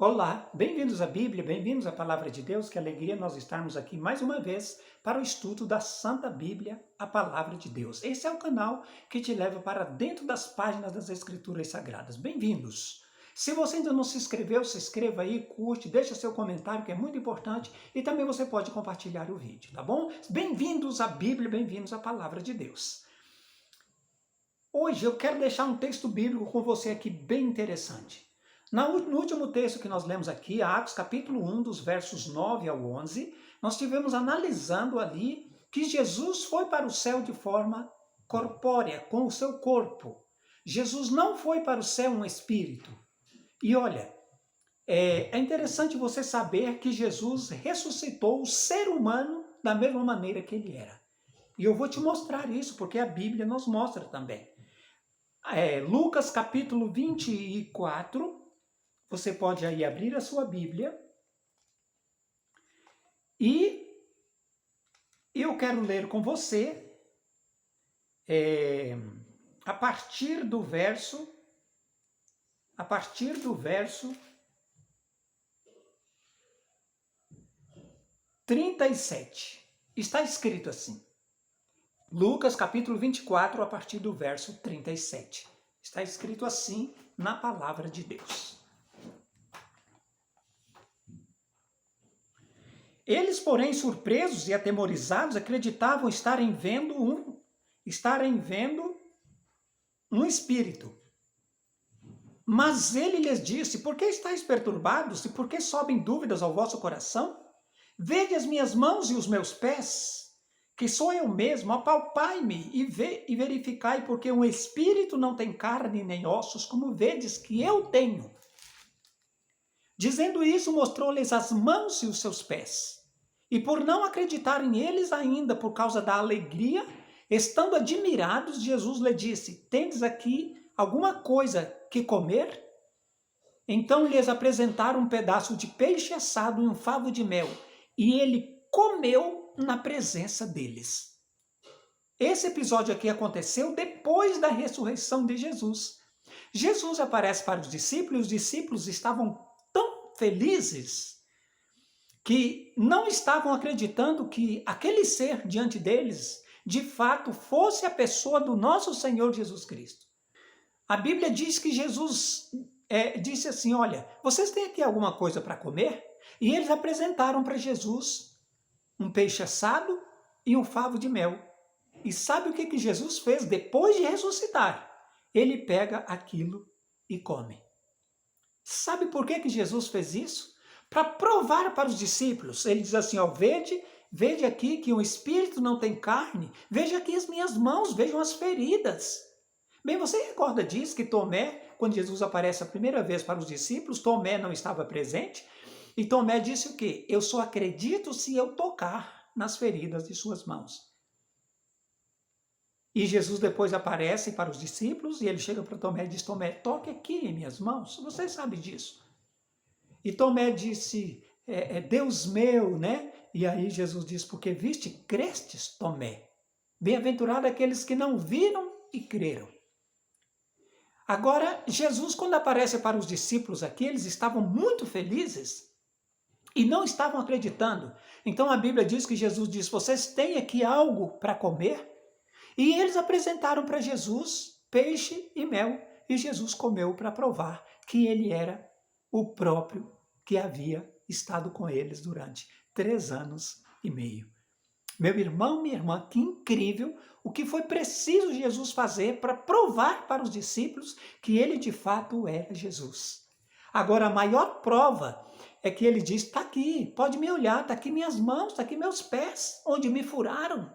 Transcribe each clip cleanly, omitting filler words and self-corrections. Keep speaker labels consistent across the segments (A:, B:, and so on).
A: Olá, bem-vindos à Bíblia, bem-vindos à Palavra de Deus. Que alegria nós estarmos aqui mais uma vez para o estudo da Santa Bíblia, a Palavra de Deus. Esse é o canal que te leva para dentro das páginas das Escrituras Sagradas. Bem-vindos! Se você ainda não se inscreveu, se inscreva aí, curte, deixa seu comentário que é muito importante e também você pode compartilhar o vídeo, tá bom? Bem-vindos à Bíblia, bem-vindos à Palavra de Deus. Hoje eu quero deixar um texto bíblico com você aqui bem interessante. No último texto que nós lemos aqui, Atos capítulo 1, dos versos 9 ao 11, nós estivemos analisando ali que Jesus foi para o céu de forma corpórea, com o seu corpo. Jesus não foi para o céu um espírito. E olha, é interessante você saber que Jesus ressuscitou o ser humano da mesma maneira que ele era. E eu vou te mostrar isso, porque a Bíblia nos mostra também. Lucas capítulo 24, você pode aí abrir a sua Bíblia e eu quero ler com você a partir do verso 37. Está escrito assim. Lucas capítulo 24, a partir do verso 37. Está escrito assim na palavra de Deus. Eles, porém, surpresos e atemorizados, acreditavam estarem vendo um espírito. Mas ele lhes disse: por que estáis perturbados e por que sobem dúvidas ao vosso coração? Vede as minhas mãos e os meus pés, que sou eu mesmo, apalpai-me e verificai, porque um espírito não tem carne nem ossos, como vedes que eu tenho. Dizendo isso, mostrou-lhes as mãos e os seus pés. E por não acreditarem eles ainda, por causa da alegria, estando admirados, Jesus lhe disse: tendes aqui alguma coisa que comer? Então lhes apresentaram um pedaço de peixe assado e um favo de mel, e ele comeu na presença deles. Esse episódio aqui aconteceu depois da ressurreição de Jesus. Jesus aparece para os discípulos estavam tão felizes que não estavam acreditando que aquele ser diante deles, de fato, fosse a pessoa do nosso Senhor Jesus Cristo. A Bíblia diz que Jesus disse assim: olha, vocês têm aqui alguma coisa para comer? E eles apresentaram para Jesus um peixe assado e um favo de mel. E sabe o que Jesus fez depois de ressuscitar? Ele pega aquilo e come. Sabe por que Jesus fez isso? Para provar para os discípulos. Ele diz assim: ó, vede aqui que um espírito não tem carne, veja aqui as minhas mãos, vejam as feridas. Bem, você recorda disso, que Tomé, quando Jesus aparece a primeira vez para os discípulos, Tomé não estava presente, e Tomé disse o quê? Eu só acredito se eu tocar nas feridas de suas mãos. E Jesus depois aparece para os discípulos, e ele chega para Tomé e diz: Tomé, toque aqui em minhas mãos, você sabe disso. E Tomé disse: Deus meu, né? E aí Jesus diz: porque viste, crestes, Tomé. Bem-aventurado aqueles que não viram e creram. Agora, Jesus, quando aparece para os discípulos aqui, eles estavam muito felizes e não estavam acreditando. Então a Bíblia diz que Jesus diz: vocês têm aqui algo para comer? E eles apresentaram para Jesus peixe e mel, e Jesus comeu para provar que ele era o próprio que havia estado com eles durante 3 anos e meio. Meu irmão, minha irmã, que incrível o que foi preciso Jesus fazer para provar para os discípulos que ele de fato era Jesus. Agora, a maior prova é que ele diz: está aqui, pode me olhar, está aqui minhas mãos, está aqui meus pés, onde me furaram.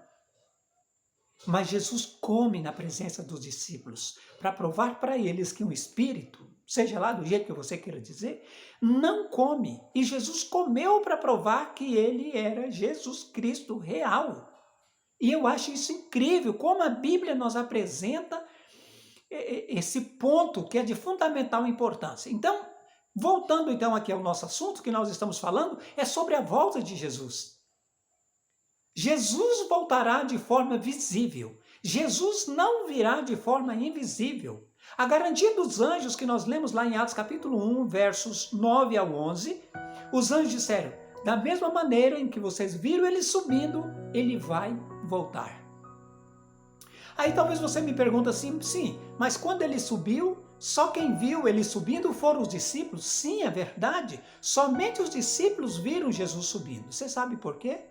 A: Mas Jesus come na presença dos discípulos para provar para eles que um espírito, seja lá do jeito que você queira dizer, não come. E Jesus comeu para provar que ele era Jesus Cristo real. E eu acho isso incrível, como a Bíblia nos apresenta esse ponto que é de fundamental importância. Então, voltando então aqui ao nosso assunto que nós estamos falando, é sobre a volta de Jesus. Jesus voltará de forma visível. Jesus não virá de forma invisível. A garantia dos anjos que nós lemos lá em Atos capítulo 1, versos 9 ao 11, os anjos disseram, da mesma maneira em que vocês viram ele subindo, ele vai voltar. Aí talvez você me pergunte assim, sim, mas quando ele subiu, só quem viu ele subindo foram os discípulos? Sim, é verdade. Somente os discípulos viram Jesus subindo. Você sabe por quê?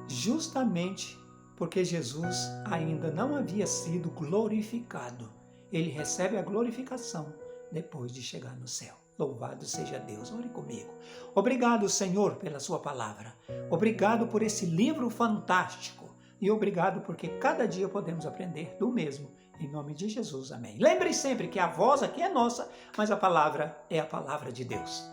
A: Justamente porque Jesus ainda não havia sido glorificado. Ele recebe a glorificação depois de chegar no céu. Louvado seja Deus. Ore comigo. Obrigado, Senhor, pela sua palavra. Obrigado por esse livro fantástico. E obrigado porque cada dia podemos aprender do mesmo. Em nome de Jesus, amém. Lembre sempre que a voz aqui é nossa, mas a palavra é a palavra de Deus.